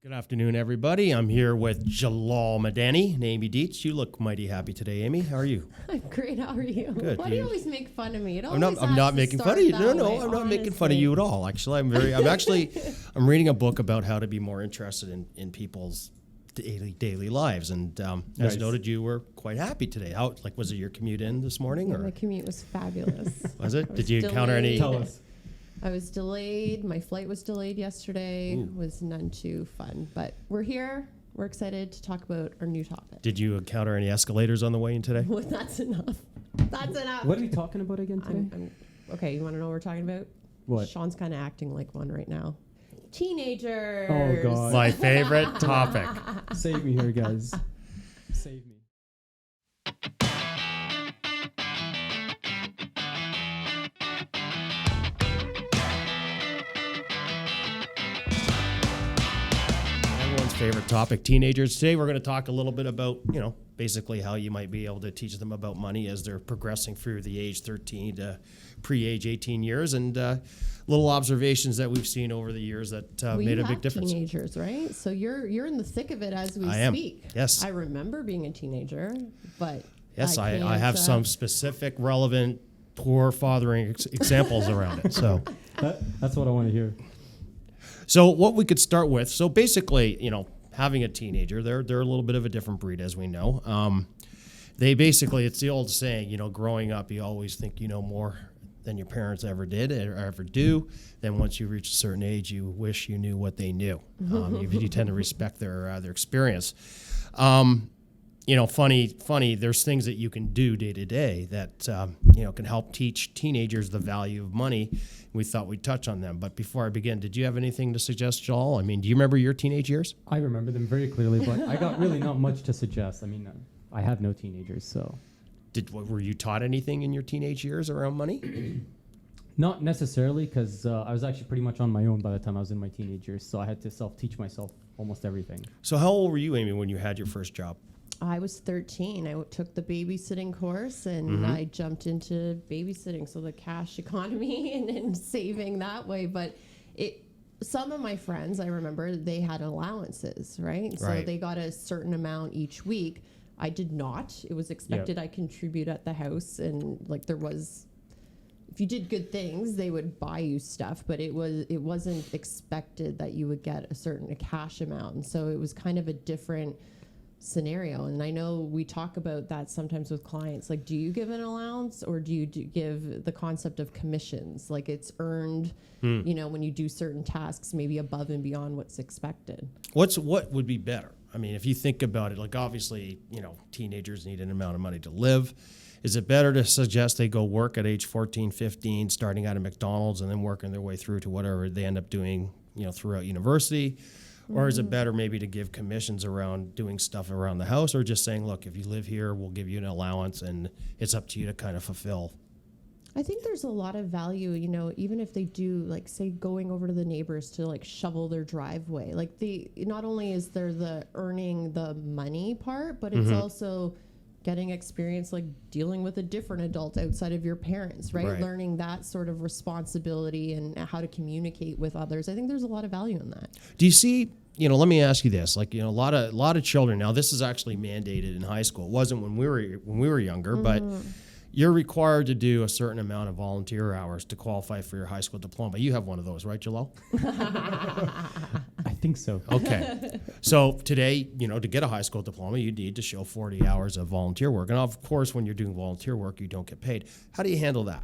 Good afternoon, everybody. I'm here with Jalal Madani and Amy Dietz. You look mighty happy today, Amy. How are you? I'm great. How are you? Good. Why do you always make fun of me? I'm not making fun of you. No, I'm not making fun of you at all. Actually, I'm reading a book about how to be more interested in people's daily lives. And as noted, you were quite happy today. Was it your commute in this morning? Yeah, my commute was fabulous. Was it? Did you encounter any? Tell us. I was delayed. My flight was delayed yesterday. Ooh. Was none too fun. But we're here. We're excited to talk about our new topic. Did you encounter any escalators on the way in today? Well, that's enough. That's enough. What are we talking about again today? Okay, you want to know what we're talking about? What? Sean's kind of acting like one right now. Teenagers. Oh, God. My favorite topic. Save me here, guys. Save me. Everyone's favorite topic, teenagers. Today we're going to talk a little bit about, basically how you might be able to teach them about money as they're progressing through the age 13 to pre-age 18 years, and little observations that we've seen over the years that made a big difference. Teenagers, right? So you're in the thick of it as we speak. Yes. I remember being a teenager, but yes, I have some specific, relevant, poor fathering examples around it. So That's what I want to hear. So what we could start with, so basically, having a teenager, they're a little bit of a different breed, as we know. It's the old saying, growing up, you always think you know more than your parents ever did or ever do. Then once you reach a certain age, you wish you knew what they knew. You tend to respect their experience. Funny, there's things that you can do day to day that, can help teach teenagers the value of money. We thought we'd touch on them. But before I begin, did you have anything to suggest, Joel? Do you remember your teenage years? I remember them very clearly, but I got really not much to suggest. I have no teenagers, so. Were you taught anything in your teenage years around money? Not necessarily, because I was actually pretty much on my own by the time I was in my teenage years, so I had to self-teach myself almost everything. So how old were you, Amy, when you had your first job? I was 13. I took the babysitting course and I jumped into babysitting, so the cash economy and saving that way. But some of my friends, I remember, they had allowances, right? So they got a certain amount each week. I did not. It was expected I contribute at the house, and if you did good things, they would buy you stuff, but it wasn't expected that you would get a certain cash amount. And so it was kind of a different scenario. And I know we talk about that sometimes with clients. Like, do you give an allowance, or do you give the concept of commissions? Like, it's earned, when you do certain tasks, maybe above and beyond what's expected. What would be better? If you think about it, like, obviously, teenagers need an amount of money to live. Is it better to suggest they go work at age 14, 15, starting out at McDonald's and then working their way through to whatever they end up doing, throughout university? Or is it better maybe to give commissions around doing stuff around the house, or just saying, look, if you live here, we'll give you an allowance and it's up to you to kind of fulfill? I think there's a lot of value, even if they do, like, say, going over to the neighbors to, like, shovel their driveway. Like, not only is there the earning the money part, but it's also getting experience, like, dealing with a different adult outside of your parents, right? Learning that sort of responsibility and how to communicate with others. I think there's a lot of value in that. Do you see, let me ask you this, like, a lot of children, now this is actually mandated in high school. It wasn't when we were younger, but you're required to do a certain amount of volunteer hours to qualify for your high school diploma. You have one of those, right, Jalal? I think so. Okay. So today, to get a high school diploma, you need to show 40 hours of volunteer work. And of course, when you're doing volunteer work, you don't get paid. How do you handle that?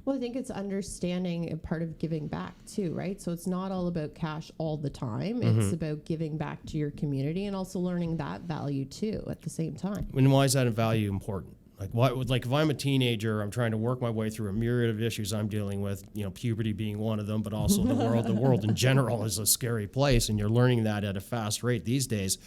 Well, I think it's understanding a part of giving back too, right? So it's not all about cash all the time. It's about giving back to your community and also learning that value too at the same time. And why is that value important? Like if I'm a teenager, I'm trying to work my way through a myriad of issues I'm dealing with, puberty being one of them, but also the world in general is a scary place, and you're learning that at a fast rate these days.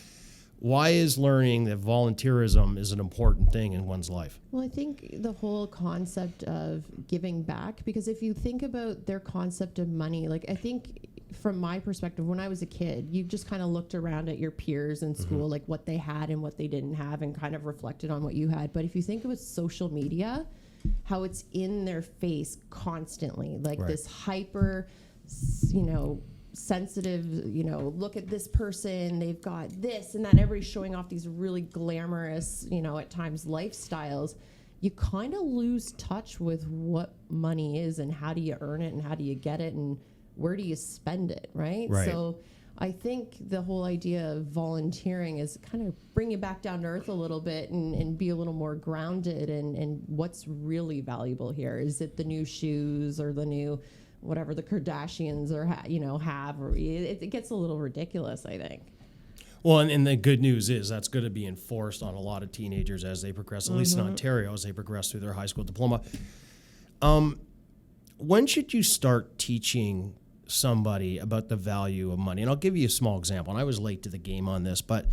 Why is learning that volunteerism is an important thing in one's life? Well, I think the whole concept of giving back, because if you think about their concept of money, like, I think from my perspective, when I was a kid, you just kind of looked around at your peers in school, like what they had and what they didn't have, and kind of reflected on what you had. But if you think about social media, how it's in their face constantly, like this hyper, sensitive, look at this person, they've got this and that, everybody's showing off these really glamorous, at times lifestyles, you kind of lose touch with what money is and how do you earn it and how do you get it and where do you spend it, right? So I think the whole idea of volunteering is kind of bring you back down to earth a little bit and be a little more grounded and what's really valuable here. Is it the new shoes or the new whatever the Kardashians or have, or it gets a little ridiculous, I think. Well, and the good news is that's going to be enforced on a lot of teenagers as they progress, at least in Ontario, as they progress through their high school diploma. When should you start teaching somebody about the value of money? And I'll give you a small example. And I was late to the game on this, but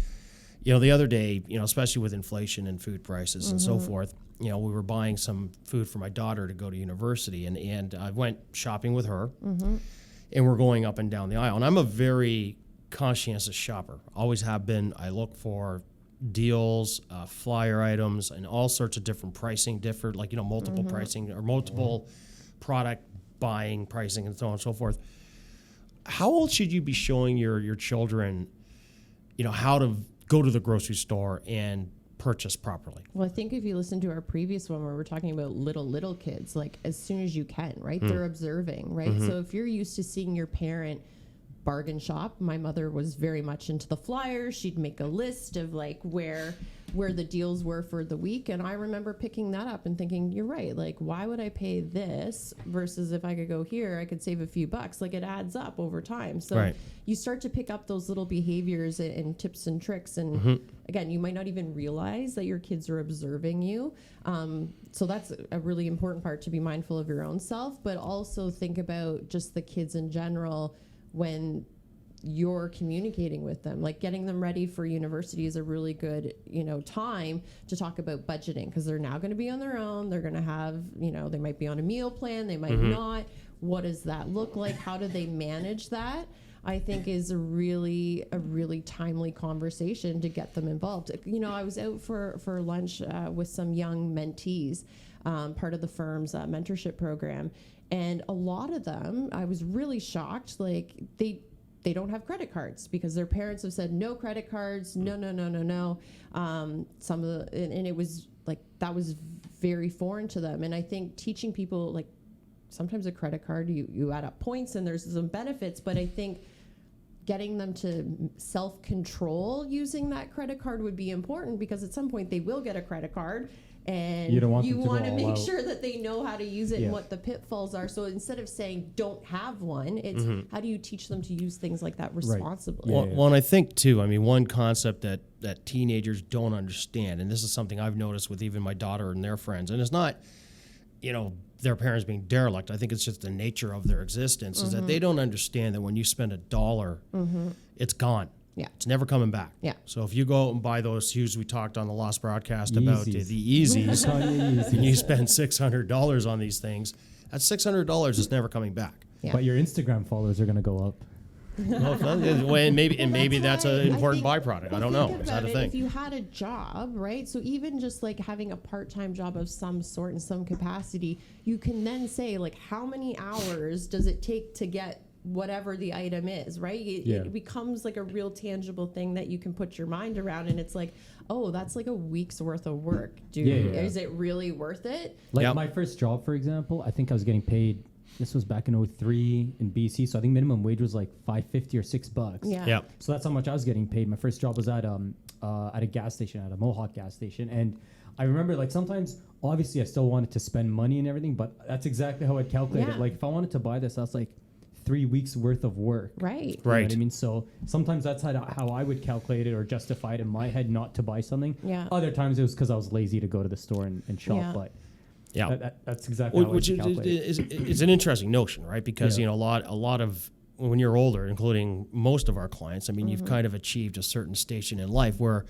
the other day, especially with inflation and food prices and so forth, we were buying some food for my daughter to go to university, and I went shopping with her, and we're going up and down the aisle. And I'm a very conscientious shopper, always have been. I look for deals, flyer items, and all sorts of different pricing, multiple pricing or multiple product buying pricing and so on and so forth. How old should you be showing your children, how to go to the grocery store and purchase properly? Well, I think if you listen to our previous one where we're talking about little kids, like as soon as you can, right? They're observing, right? So if you're used to seeing your parent bargain shop, my mother was very much into the flyers. She'd make a list of like where the deals were for the week, and I remember picking that up and thinking, you're right, like why would I pay this versus if I could go here I could save a few bucks. Like it adds up over time. So you start to pick up those little behaviors and tips and tricks, and again, you might not even realize that your kids are observing you. So that's a really important part, to be mindful of your own self, but also think about just the kids in general when you're communicating with them. Like getting them ready for university is a really good, time to talk about budgeting, because they're now going to be on their own. They're going to have, they might be on a meal plan, they might not. What does that look like? How do they manage that? I think is a really timely conversation to get them involved. I was out for lunch with some young mentees, part of the firm's mentorship program. And a lot of them, I was really shocked, like they don't have credit cards because their parents have said no credit cards, no. Some of and it was like, that was very foreign to them. And I think teaching people, like sometimes a credit card, you add up points and there's some benefits, but I think getting them to self-control using that credit card would be important, because at some point they will get a credit card. And you want to make sure that they know how to use it and what the pitfalls are. So instead of saying don't have one, it's how do you teach them to use things like that responsibly? Well, and I think too, one concept that teenagers don't understand, and this is something I've noticed with even my daughter and their friends, and it's not, their parents being derelict. I think it's just the nature of their existence, is that they don't understand that when you spend $1, it's gone. Yeah. It's never coming back. Yeah. So if you go out and buy those shoes we talked on the last broadcast about, the Yeezys, and you spend $600 on these things, that $600 is never coming back. Yeah. But your Instagram followers are going to go up. And maybe that's an important byproduct. I don't know. Is that a thing? If you had a job, right? So even just like having a part-time job of some sort in some capacity, you can then say like, how many hours does it take to get whatever the item is, right? It becomes like a real tangible thing that you can put your mind around, and it's like, oh, that's like a week's worth of work, dude. Is it really worth it? Like my first job, for example, I think I was getting paid, this was back in 2003 in BC, so I think minimum wage was like $5.50 or $6. Yeah. So that's how much I was getting paid. My first job was at a gas station, at a Mohawk gas station, and I remember like sometimes, obviously I still wanted to spend money and everything, but that's exactly how I'd calculate it. Like if I wanted to buy this, that's like 3 weeks worth of work. Right. You know what I mean? So sometimes that's how I would calculate it or justify it in my head not to buy something. Yeah. Other times it was because I was lazy to go to the store and shop. Yeah. But that's exactly how I would calculate it. It's an interesting notion, right? Because a lot of when you're older, including most of our clients, you've kind of achieved a certain station in life where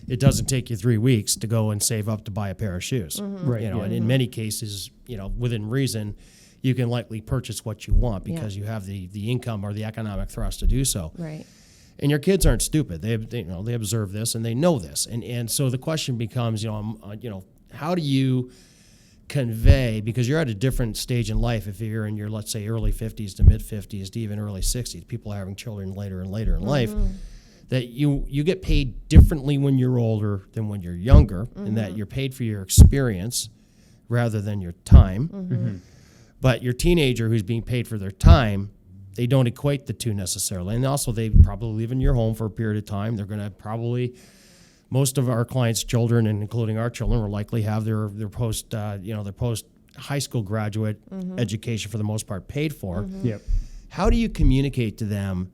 it doesn't take you 3 weeks to go and save up to buy a pair of shoes. Right. And in many cases, within reason, you can likely purchase what you want because you have the income or the economic thrust to do so. Right. And your kids aren't stupid. They observe this and they know this. And so the question becomes, how do you convey, because you're at a different stage in life if you're in your, let's say, early 50s to mid 50s to even early 60s, people are having children later and later in life, that you get paid differently when you're older than when you're younger, and that you're paid for your experience rather than your time. But your teenager who's being paid for their time, they don't equate the two necessarily. And also, they probably live in your home for a period of time. They're going to probably, most of our clients' children, and including our children, will likely have their post their post high school graduate education for the most part paid for. Yep. How do you communicate to them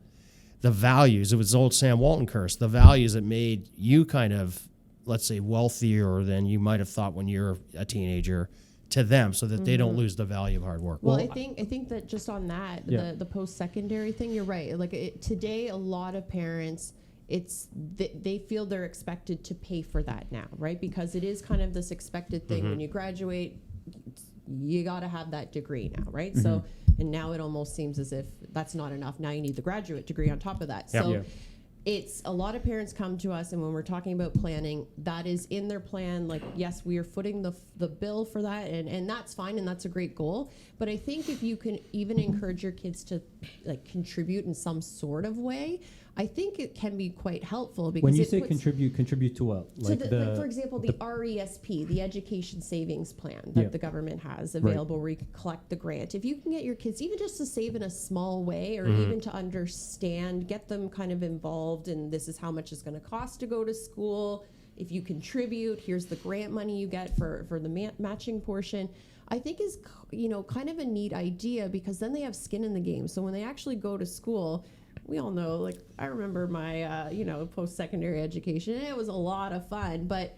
the values? It was the old Sam Walton curse, the values that made you kind of, let's say, wealthier than you might have thought when you're a teenager, to them, so that they don't lose the value of hard work. Well, I think that just on that, the post-secondary thing, you're right. Like today, a lot of parents, they feel they're expected to pay for that now, right? Because it is kind of this expected thing. When you graduate, you got to have that degree now, right? So, and now it almost seems as if that's not enough. Now you need the graduate degree on top of that. So it's a lot of parents come to us, and when we're talking about planning, that is in their plan. Like, yes, we are footing the bill for that, and that's fine, and that's a great goal. But I think if you can even encourage your kids to like contribute in some sort of way, I think it can be quite helpful. Because when you say contribute to what? Like, like for example, the RESP, the Education Savings Plan that the government has available, where you can collect the grant. If you can get your kids even just to save in a small way, or even to understand, get them kind of involved in this is how much it's going to cost to go to school. If you contribute, here's the grant money you get for the matching portion. I think is kind of a neat idea, because then they have skin in the game. So when they actually go to school, we all know, like, I remember my, post-secondary education, and it was a lot of fun, but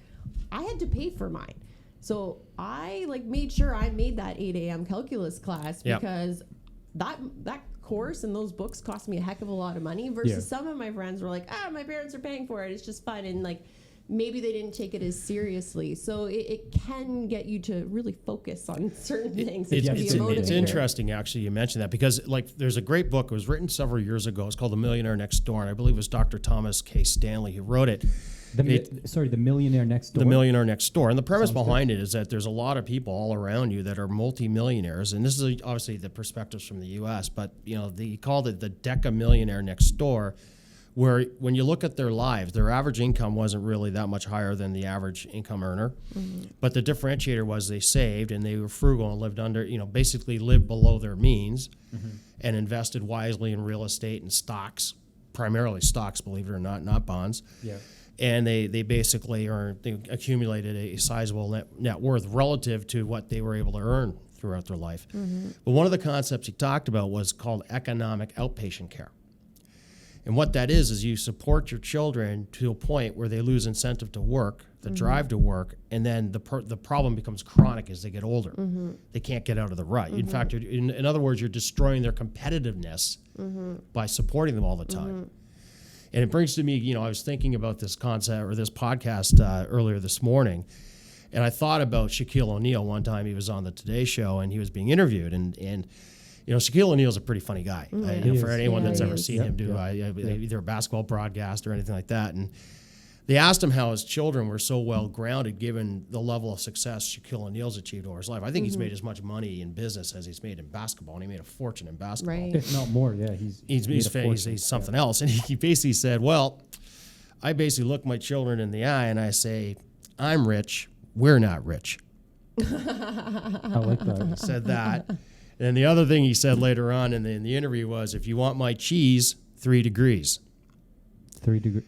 I had to pay for mine. So I made sure I made that 8 a.m. calculus class, because that course and those books cost me a heck of a lot of money, versus some of my friends were like, my parents are paying for it, it's just fun. And maybe they didn't take it as seriously. So it can get you to really focus on certain things. It's interesting, actually, you mentioned that, because there's a great book. It was written several years ago. It's called The Millionaire Next Door, and I believe it was Dr. Thomas K. Stanley who wrote it. The Millionaire Next Door. The Millionaire Next Door. And the premise behind it is that there's a lot of people all around you that are multimillionaires, and this is obviously the perspectives from the U.S., but they called it the Deca-Millionaire Next Door, where when you look at their lives, their average income wasn't really that much higher than the average income earner. But the differentiator was they saved, and they were frugal and lived basically lived below their means, and invested wisely in real estate and stocks, primarily stocks, believe it or not bonds. Yeah. And they basically accumulated a sizable net worth relative to what they were able to earn throughout their life. But one of the concepts he talked about was called economic outpatient care. And what that is you support your children to a point where they lose incentive to work, the drive to work, and then the problem becomes chronic as they get older. They can't get out of the rut. In fact, in other words, you're destroying their competitiveness by supporting them all the time. And it brings to me, I was thinking about this concept or this podcast earlier this morning, and I thought about Shaquille O'Neal. One time he was on the Today Show, and he was being interviewed, and Shaquille O'Neal's a pretty funny guy. For anyone that's ever seen him do either a basketball broadcast or anything like that. And they asked him how his children were so well grounded given the level of success Shaquille O'Neal's achieved over his life. I think he's made as much money in business as he's made in basketball, and he made a fortune in basketball. Right. If not more, yeah. He's something else. And he basically said, well, I basically look my children in the eye and I say, I'm rich, we're not rich. I like that. He said that. And the other thing he said later on in the interview was, if you want my cheese, 3 degrees. 3 degrees.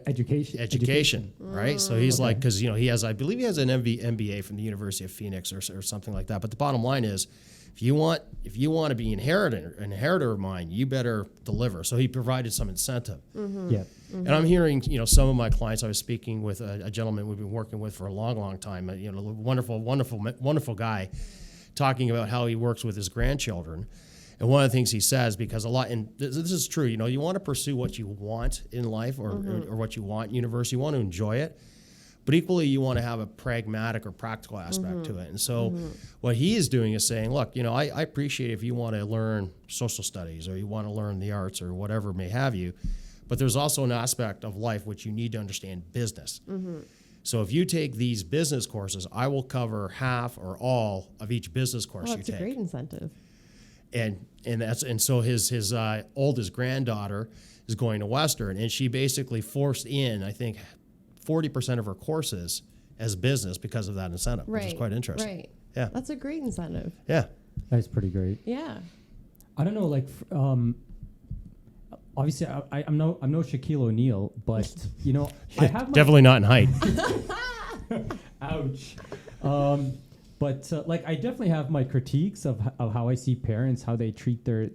Education. Education, right? So he's because I believe he has an MBA from the University of Phoenix or something like that. But the bottom line is, if you want to be an inheritor of mine, you better deliver. So he provided some incentive. Yeah. And I'm hearing, some of my clients. I was speaking with a gentleman we've been working with for a long, long time. A wonderful guy, talking about how he works with his grandchildren. And one of the things he says, because and this is true, you want to pursue what you want in life or what you want in university, you want to enjoy it, but equally you want to have a pragmatic or practical aspect to it. And so what he is doing is saying, look, I appreciate if you want to learn social studies or you want to learn the arts or whatever may have you, but there's also an aspect of life which you need to understand business. So if you take these business courses, I will cover half or all of each business course Oh, you that's a take. great incentive. And so his oldest granddaughter is going to Western, and she basically forced in, I think, 40% of her courses as business because of that incentive, which is quite interesting. Right. Yeah. That's a great incentive. Yeah. That's pretty great. Yeah. I don't know, like, obviously, I'm no Shaquille O'Neal, but you know, I have my Definitely not in height. ouch. But like, I definitely have my critiques of how I see parents, how they treat their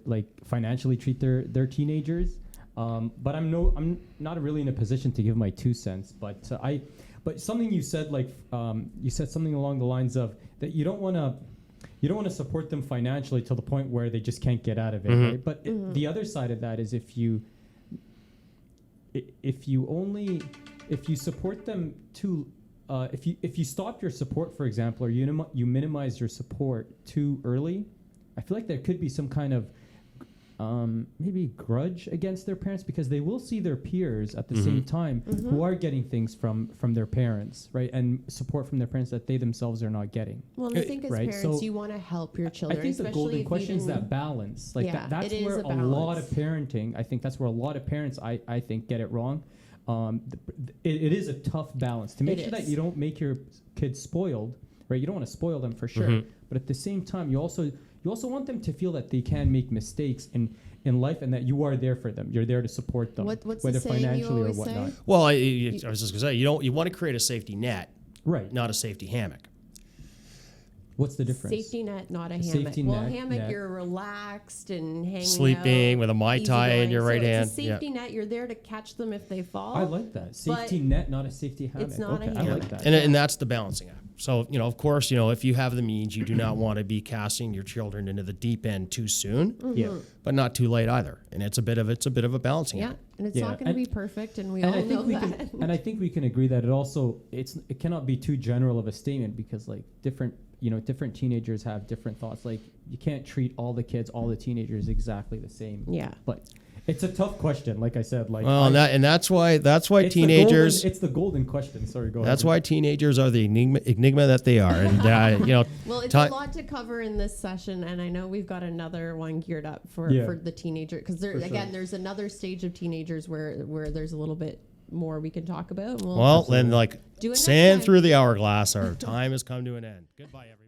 financially treat their teenagers. But I'm not really in a position to give my 2 cents. But something you said, you said something along the lines of that you don't want to support them financially to the point where they just can't get out of it, right? But the other side of that is if you support them too, if you stop your support, for example, or you minimize your support too early, I feel like there could be some kind of maybe grudge against their parents, because they will see their peers at the same time who are getting things from their parents, right? And support from their parents that they themselves are not getting. Well, and I think as Right, parents, so you want to help your children. I think the especially golden if question is you that balance. Like Yeah, that's it is where a a lot of balance. parenting, I think that's where a lot of parents, I think, get it wrong. It is a tough balance to make It sure that is. you don't make your kids spoiled, right? You don't want to spoil them for sure, but at the same time, you also want them to feel that they can make mistakes in life, and that you are there for them. You're there to support them, What's whether the saying you financially or always whatnot. say? Well, I was just going to say, you want to create a safety net, Right. not a safety hammock. What's the difference? Safety net, not a hammock. safety Well, net, hammock, net. you're relaxed and hanging Sleeping out, with a Mai Tai in easygoing. your right So hand. It's a safety net. You're there to catch them if they fall. I like that. Safety net, not a safety hammock. It's not a okay, I hammock. like that. And that's the balancing act. So, of course, if you have the means, you do not want to be casting your children into the deep end too soon, Yeah. but not too late either. And it's a bit of a balancing Yeah, act. and it's Yeah, not going to and- be perfect, and we And all I think know we that. can, and I think we can agree that it cannot be too general of a statement, because like different teenagers have different thoughts. Like you can't treat all the teenagers exactly the same. Yeah. But it's a tough question, like I said. Like Well, that's why it's teenagers. it's the golden question. Sorry, go ahead. That's why teenagers are the enigma that they are. And Well, it's ti- a lot to cover in this session, and I know we've got another one geared up for the teenager, because For sure. there's another stage of teenagers where there's a little bit more we can talk about. And well, then do it next sand time. through the hourglass. Our time has come to an end. Goodbye, everyone.